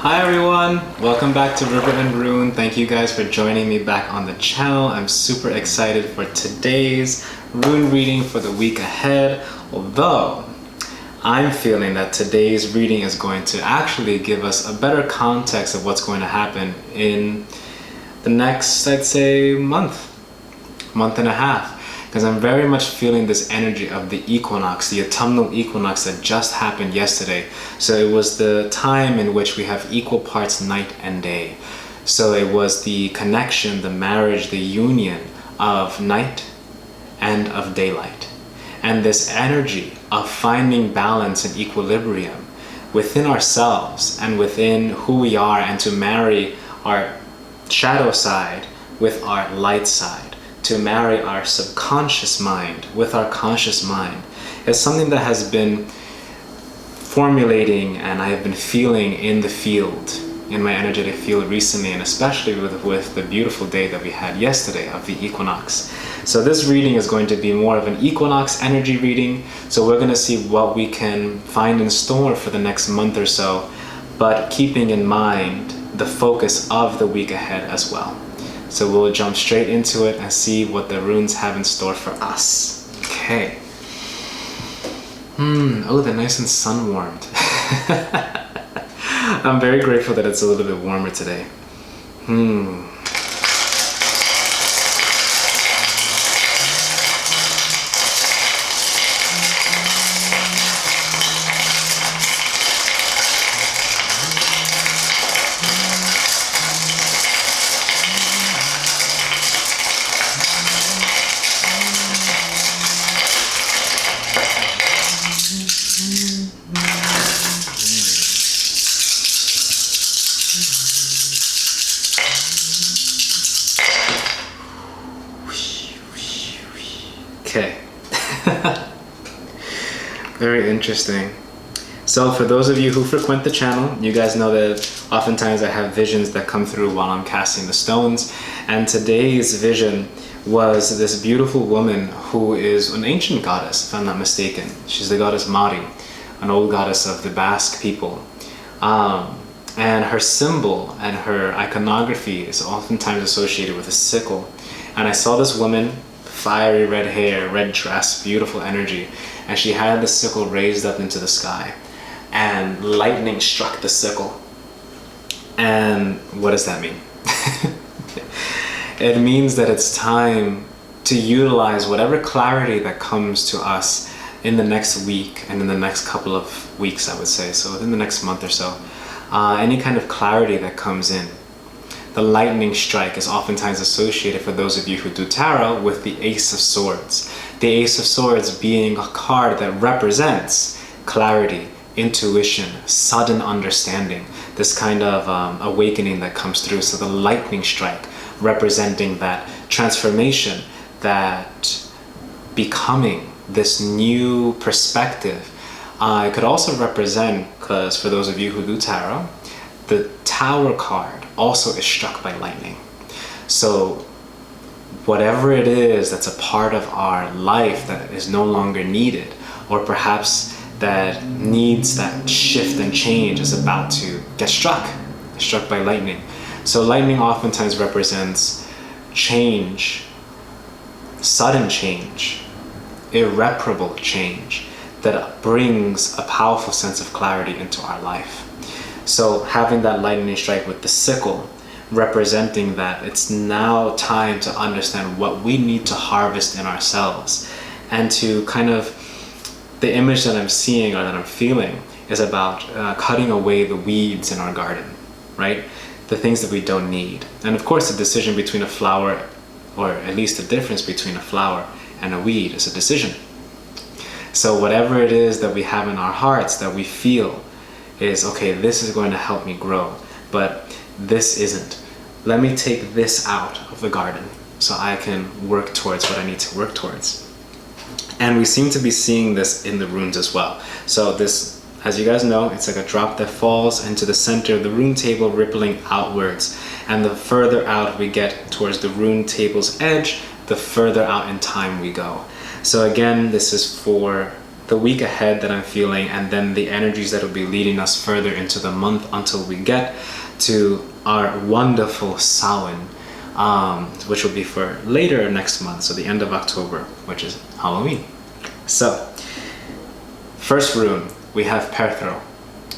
Hi everyone, welcome back to River and Rune. Thank you guys for joining me back on the channel. I'm super excited for today's rune reading for the week ahead, although I'm feeling that today's reading is going to actually give us a better context of what's going to happen in the next, I'd say, month and a half. Because I'm very much feeling this energy of the equinox, the autumnal equinox that just happened yesterday. So it was the time in which we have equal parts night and day. So it was the connection, the marriage, the union of night and of daylight. And this energy of finding balance and equilibrium within ourselves and within who we are, and to marry our shadow side with our light side, to marry our subconscious mind with our conscious mind, is something that has been formulating and I have been feeling in the field, in my energetic field recently, and especially with the beautiful day that we had yesterday of the equinox. So this reading is going to be more of an equinox energy reading, so we're going to see what we can find in store for the next month or so, but keeping in mind the focus of the week ahead as well. So we'll jump straight into it and see what the runes have in store for us. Okay. Oh, they're nice and sun warmed. I'm very grateful that it's a little bit warmer today. Okay. Very interesting. So for those of you who frequent the channel, you guys know that oftentimes I have visions that come through while I'm casting the stones. And today's vision was this beautiful woman who is an ancient goddess, if I'm not mistaken. She's the goddess Mari, an old goddess of the Basque people. And her symbol and her iconography is oftentimes associated with a sickle. And I saw this woman, fiery red hair, red dress, beautiful energy, and she had the sickle raised up into the sky, and lightning struck the sickle. And what does that mean? It means that it's time to utilize whatever clarity that comes to us in the next week and in the next couple of weeks, I would say, so within the next month or so, any kind of clarity that comes in. The lightning strike is oftentimes associated, for those of you who do tarot, with the Ace of Swords. The Ace of Swords being a card that represents clarity, intuition, sudden understanding, this kind of awakening that comes through. So the lightning strike representing that transformation, that becoming this new perspective. It could also represent, because for those of you who do tarot, the Tower card also is struck by lightning. So whatever it is that's a part of our life that is no longer needed, or perhaps that needs that shift and change, is about to get struck by lightning. So lightning oftentimes represents change, sudden change, irreparable change that brings a powerful sense of clarity into our life. So having that lightning strike with the sickle, representing that it's now time to understand what we need to harvest in ourselves, and to kind of, the image that I'm seeing or that I'm feeling is about cutting away the weeds in our garden, right? The things that we don't need. And of course the decision between a flower, or at least the difference between a flower and a weed, is a decision. So whatever it is that we have in our hearts that we feel is, okay, this is going to help me grow, but this isn't. Let me take this out of the garden so I can work towards what I need to work towards. And we seem to be seeing this in the runes as well. So this, as you guys know, it's like a drop that falls into the center of the rune table, rippling outwards. And the further out we get towards the rune table's edge, the further out in time we go. So again, this is for the week ahead that I'm feeling, and then the energies that will be leading us further into the month until we get to our wonderful Samhain, which will be for later next month, so the end of October, which is Halloween. So, first rune, we have Perthro.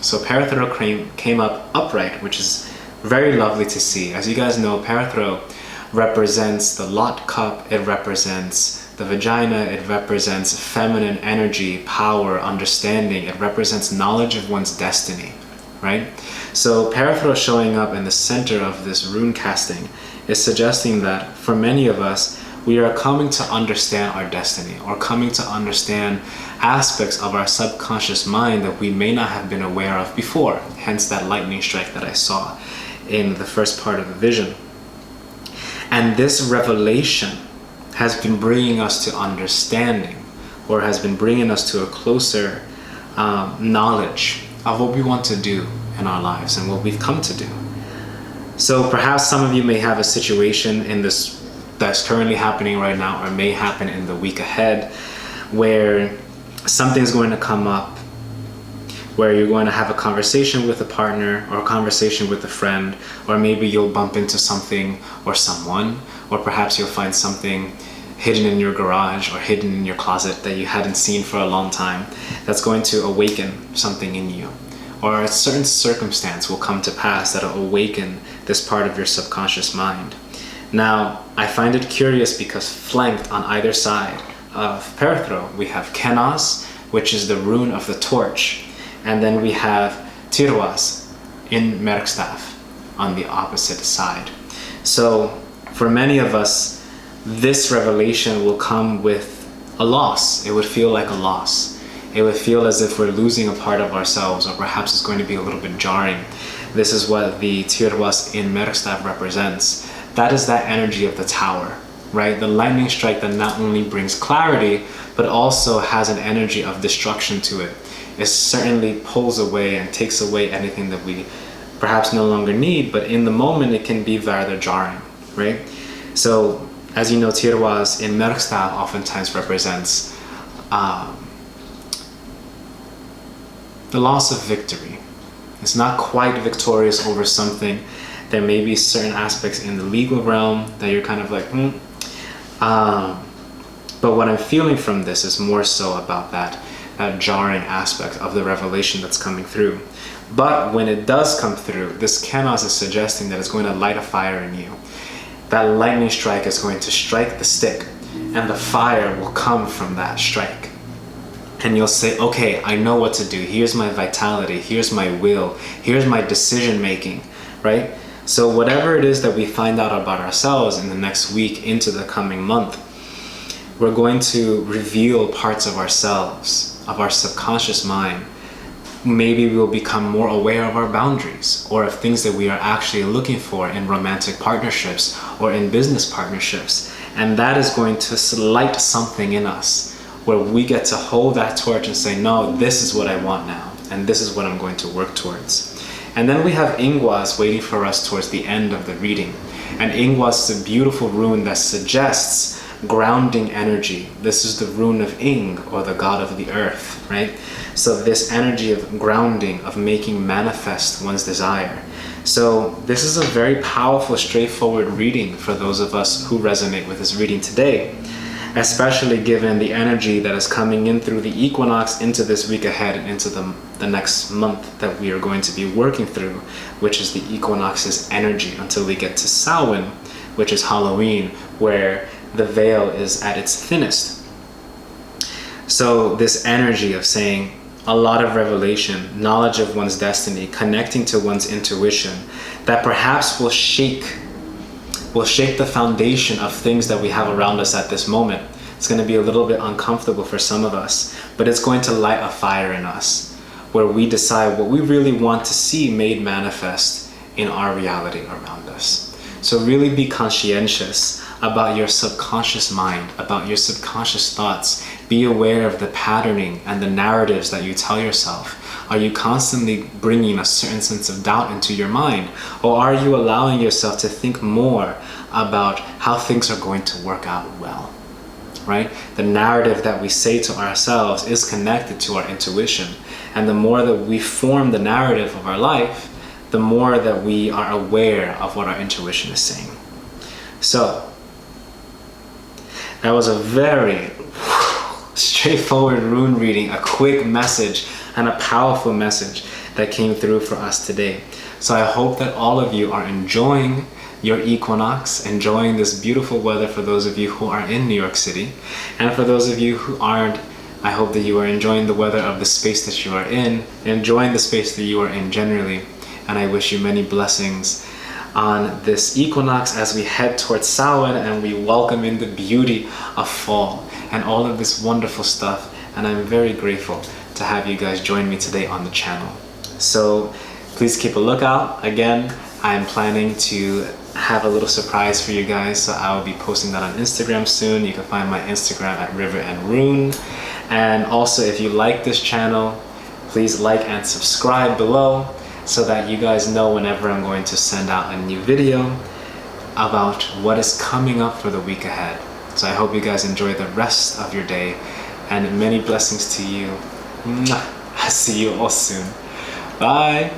So Perthro came up upright, which is very lovely to see. As you guys know, Perthro represents the Lot cup, it represents the vagina, it represents feminine energy, power, understanding, it represents knowledge of one's destiny, right? So Perthro showing up in the center of this rune casting is suggesting that for many of us, we are coming to understand our destiny, or coming to understand aspects of our subconscious mind that we may not have been aware of before, hence that lightning strike that I saw in the first part of the vision. And this revelation has been bringing us to understanding, or has been bringing us to a closer knowledge of what we want to do in our lives and what we've come to do. So perhaps some of you may have a situation in this that's currently happening right now, or may happen in the week ahead, where something's going to come up, where you're going to have a conversation with a partner, or a conversation with a friend, or maybe you'll bump into something or someone, or perhaps you'll find something hidden in your garage or hidden in your closet that you hadn't seen for a long time, that's going to awaken something in you. Or a certain circumstance will come to pass that'll awaken this part of your subconscious mind. Now, I find it curious because flanked on either side of Perthro, we have Kenas, which is the rune of the torch, and then we have Tirwas in Merkstaff on the opposite side. So for many of us, this revelation will come with a loss. It would feel like a loss. It would feel as if we're losing a part of ourselves, or perhaps it's going to be a little bit jarring. This is what the Tirwas in Merkstaff represents. That is that energy of the tower, right? The lightning strike that not only brings clarity, but also has an energy of destruction to it. It certainly pulls away and takes away anything that we perhaps no longer need, but in the moment it can be rather jarring, right? So, as you know, Tirwas in Merkstav oftentimes represents the loss of victory. It's not quite victorious over something. There may be certain aspects in the legal realm that you're kind of like, but what I'm feeling from this is more so about that jarring aspect of the revelation that's coming through. But when it does come through, this Kenos is suggesting that it's going to light a fire in you. That lightning strike is going to strike the stick, and the fire will come from that strike. And you'll say, okay, I know what to do. Here's my vitality, here's my will, here's my decision making, right? So whatever it is that we find out about ourselves in the next week into the coming month, we're going to reveal parts of ourselves, of our subconscious mind. Maybe we'll become more aware of our boundaries, or of things that we are actually looking for in romantic partnerships or in business partnerships. And that is going to light something in us, where we get to hold that torch and say, no, this is what I want now, and this is what I'm going to work towards. And then we have Ingwas waiting for us towards the end of the reading. And Ingwas is a beautiful rune that suggests grounding energy. This is the rune of Ing, or the god of the earth, right? So this energy of grounding, of making manifest one's desire. So this is a very powerful, straightforward reading for those of us who resonate with this reading today, especially given the energy that is coming in through the equinox into this week ahead and into the next month that we are going to be working through, which is the equinox's energy, until we get to Samhain, which is Halloween, where the veil is at its thinnest. So this energy of saying a lot of revelation, knowledge of one's destiny, connecting to one's intuition, that perhaps will shake the foundation of things that we have around us at this moment. It's going to be a little bit uncomfortable for some of us, but it's going to light a fire in us, where we decide what we really want to see made manifest in our reality around us. So really be conscientious about your subconscious mind, about your subconscious thoughts. Be aware of the patterning and the narratives that you tell yourself. Are you constantly bringing a certain sense of doubt into your mind? Or are you allowing yourself to think more about how things are going to work out well? right? The narrative that we say to ourselves is connected to our intuition. And the more that we form the narrative of our life, the more that we are aware of what our intuition is saying. So, that was a very straightforward rune reading, a quick message and a powerful message that came through for us today. So I hope that all of you are enjoying your equinox, enjoying this beautiful weather for those of you who are in New York City. And for those of you who aren't, I hope that you are enjoying the weather of the space that you are in, enjoying the space that you are in generally. And I wish you many blessings on this equinox as we head towards Samhain and we welcome in the beauty of fall and all of this wonderful stuff. And I'm very grateful to have you guys join me today on the channel. So please keep a lookout. Again, I'm planning to have a little surprise for you guys, so I will be posting that on Instagram soon. You can find my Instagram at River and Rune. And also, if you like this channel, please like and subscribe below so that you guys know whenever I'm going to send out a new video about what is coming up for the week ahead. So I hope you guys enjoy the rest of your day and many blessings to you. I'll see you all soon. Bye.